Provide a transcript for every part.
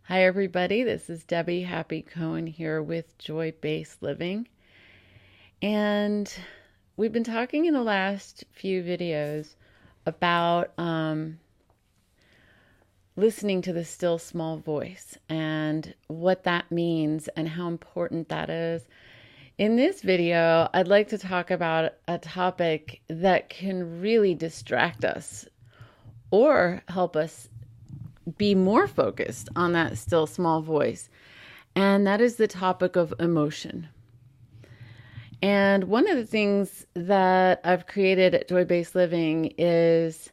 Hi, everybody. This is Debbie Happy Cohen here with Joy-Based Living. And we've been talking in the last few videos about listening to the still small voice and what that means and how important that is. In this video, I'd like to talk about a topic that can really distract us or help us be more focused on that still small voice. And that is the topic of emotion. And one of the things that I've created at Joy-Based Living is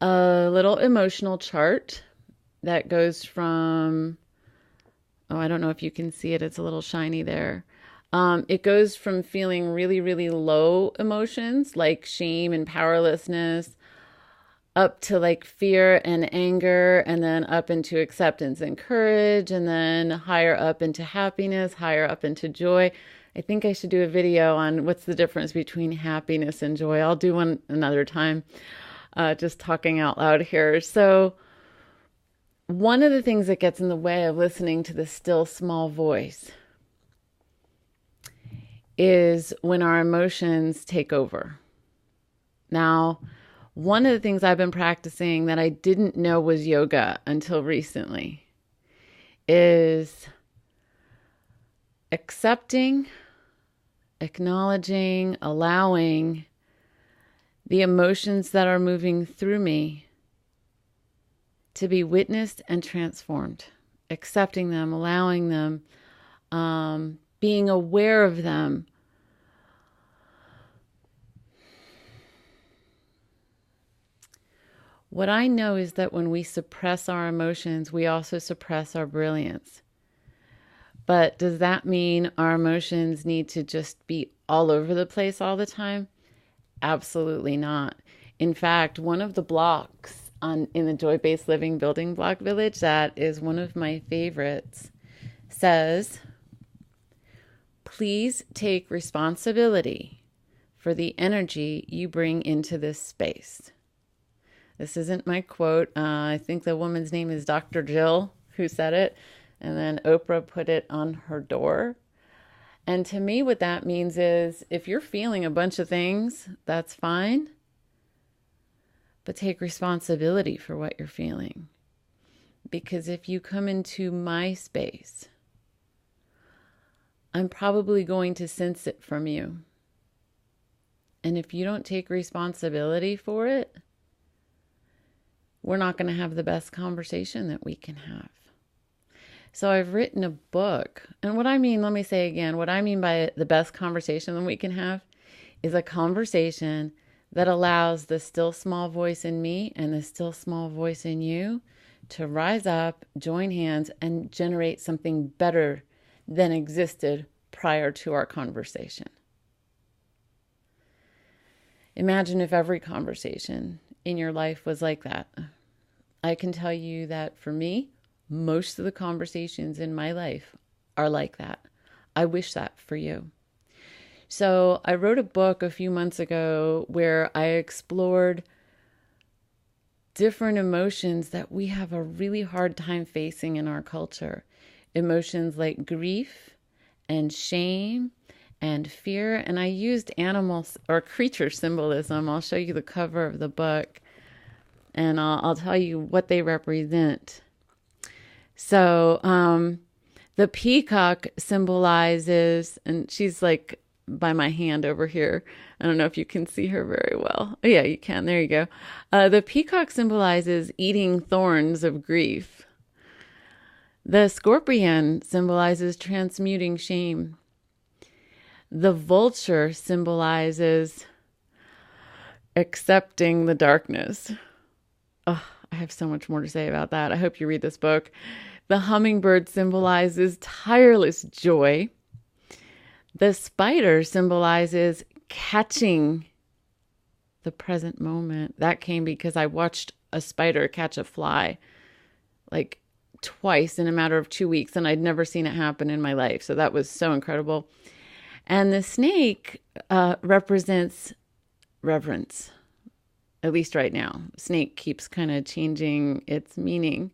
a little emotional chart that goes from, I don't know if you can see it, it's a little shiny there. It goes from feeling really, really low emotions like shame and powerlessness, up to like fear and anger, and then up into acceptance and courage, and then higher up into happiness, higher up into joy. I think I should do a video on what's the difference between happiness and joy. I'll do one another time, just talking out loud here. So one of the things that gets in the way of listening to the still small voice is when our emotions take over. Now, one of the things I've been practicing that I didn't know was yoga until recently is accepting, acknowledging, allowing the emotions that are moving through me to be witnessed and transformed. Accepting them, allowing them, being aware of them. What I know is that when we suppress our emotions, we also suppress our brilliance. But does that mean our emotions need to just be all over the place all the time? Absolutely not. In fact, one of the blocks in the Joy-Based Living Building Block Village that is one of my favorites says, please take responsibility for the energy you bring into this space. This isn't my quote. I think the woman's name is Dr. Jill who said it. And then Oprah put it on her door. And to me, what that means is if you're feeling a bunch of things, that's fine. But take responsibility for what you're feeling. Because if you come into my space, I'm probably going to sense it from you. And if you don't take responsibility for it, we're not going to have the best conversation that we can have. So I've written a book. And what I mean, let me say again, what I mean by the best conversation that we can have is a conversation that allows the still small voice in me and the still small voice in you to rise up, join hands, and generate something better than existed prior to our conversation. Imagine if every conversation in your life was like that. I can tell you that for me, most of the conversations in my life are like that. I wish that for you. So I wrote a book a few months ago where I explored different emotions that we have a really hard time facing in our culture. Emotions like grief and shame and fear. And I used animals or creature symbolism. I'll show you the cover of the book. And I'll tell you what they represent. So the peacock symbolizes, and she's like by my hand over here. I don't know if you can see her very well. Oh, yeah, you can. There you go. The peacock symbolizes eating thorns of grief. The scorpion symbolizes transmuting shame. The vulture symbolizes accepting the darkness. Oh, I have so much more to say about that. I hope you read this book. The hummingbird symbolizes tireless joy. The spider symbolizes catching the present moment. That came because I watched a spider catch a fly like twice in a matter of 2 weeks, and I'd never seen it happen in my life. So that was so incredible. And the snake represents reverence. At least right now. Snake keeps kind of changing its meaning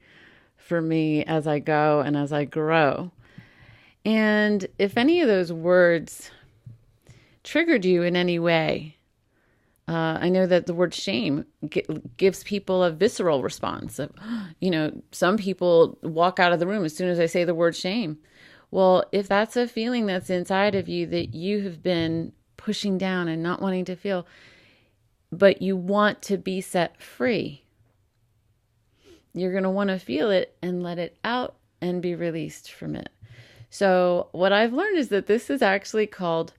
for me as I go and as I grow. And if any of those words triggered you in any way, I know that the word shame gives people a visceral response. Some people walk out of the room as soon as I say the word shame. Well, if that's a feeling that's inside of you that you have been pushing down and not wanting to feel, but you want to be set free, you're going to want to feel it and let it out and be released from it. So what I've learned is that this is actually called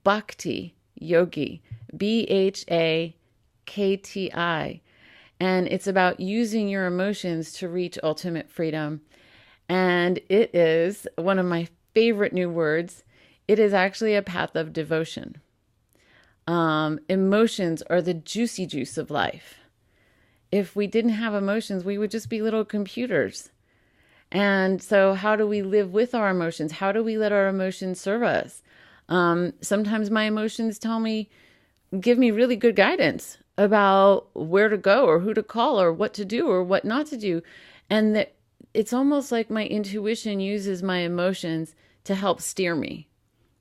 Bhakti, Yogi, Bhakti. And it's about using your emotions to reach ultimate freedom. And it is one of my favorite new words. It is actually a path of devotion. Emotions are the juicy juice of life. If we didn't have emotions, we would just be little computers. And so how do we live with our emotions? How do we let our emotions serve us? Sometimes my emotions give me really good guidance about where to go or who to call or what to do or what not to do. And that it's almost like my intuition uses my emotions to help steer me.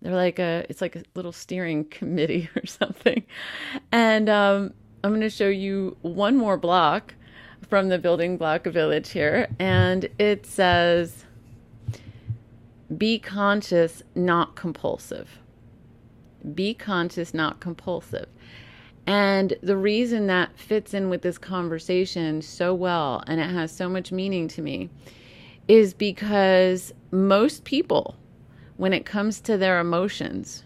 It's like a little steering committee or something. And I'm going to show you one more block from the Building Block Village here. And it says, be conscious, not compulsive. Be conscious, not compulsive. And the reason that fits in with this conversation so well, and it has so much meaning to me, is because most people, when it comes to their emotions,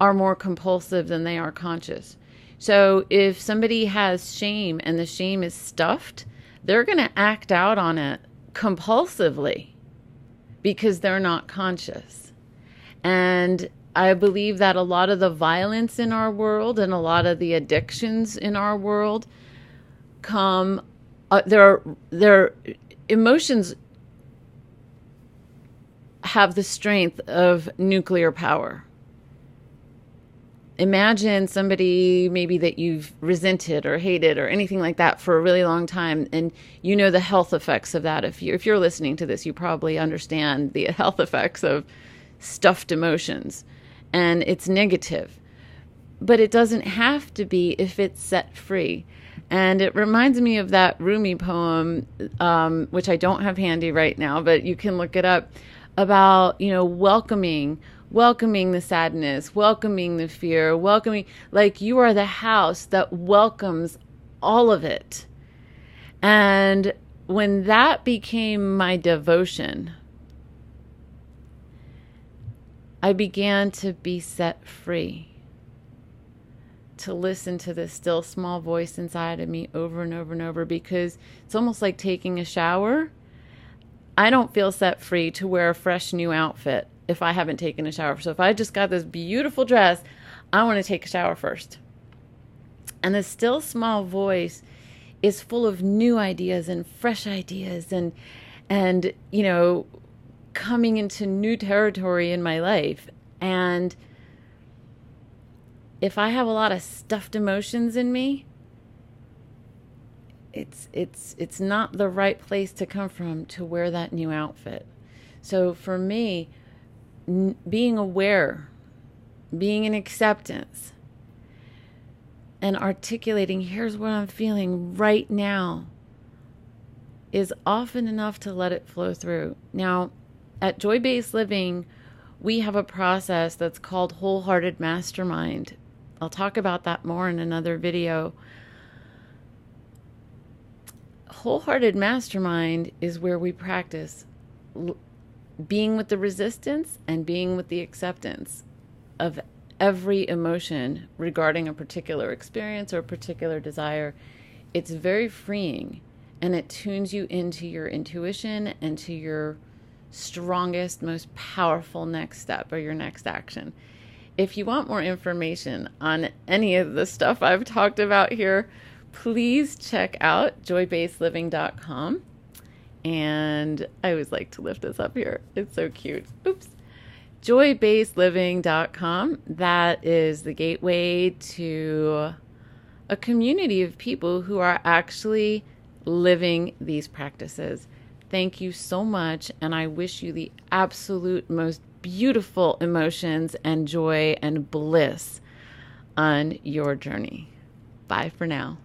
are more compulsive than they are conscious. So if somebody has shame and the shame is stuffed, they're going to act out on it compulsively because they're not conscious. And I believe that a lot of the violence in our world and a lot of the addictions in our world their emotions have the strength of nuclear power. Imagine somebody maybe that you've resented or hated or anything like that for a really long time, and you know the health effects of that. If you're listening to this, you probably understand the health effects of stuffed emotions, and it's negative. But it doesn't have to be if it's set free. And it reminds me of that Rumi poem, which I don't have handy right now, but you can look it up, about, welcoming the sadness, welcoming the fear, like you are the house that welcomes all of it. And when that became my devotion, I began to be set free, to listen to this still small voice inside of me over and over and over, because it's almost like taking a shower. I don't feel set free to wear a fresh new outfit if I haven't taken a shower. So if I just got this beautiful dress, I want to take a shower first. And the still small voice is full of new ideas and fresh ideas and coming into new territory in my life. And if I have a lot of stuffed emotions in me, it's not the right place to come from to wear that new outfit. So for me, being aware, being in acceptance, and articulating, here's what I'm feeling right now, is often enough to let it flow through. Now, at Joy-Based Living, we have a process that's called Wholehearted Mastermind. I'll talk about that more in another video. Wholehearted Mastermind is where we practice being with the resistance and being with the acceptance of every emotion regarding a particular experience or a particular desire. It's very freeing, and it tunes you into your intuition and to your strongest, most powerful next step or your next action. If you want more information on any of the stuff I've talked about here, please check out joybasedliving.com. And I always like to lift this up here. It's so cute. Oops. joybasedliving.com. That is the gateway to a community of people who are actually living these practices. thank you so much, and I wish you the absolute most beautiful emotions and joy and bliss on your journey. Bye for now.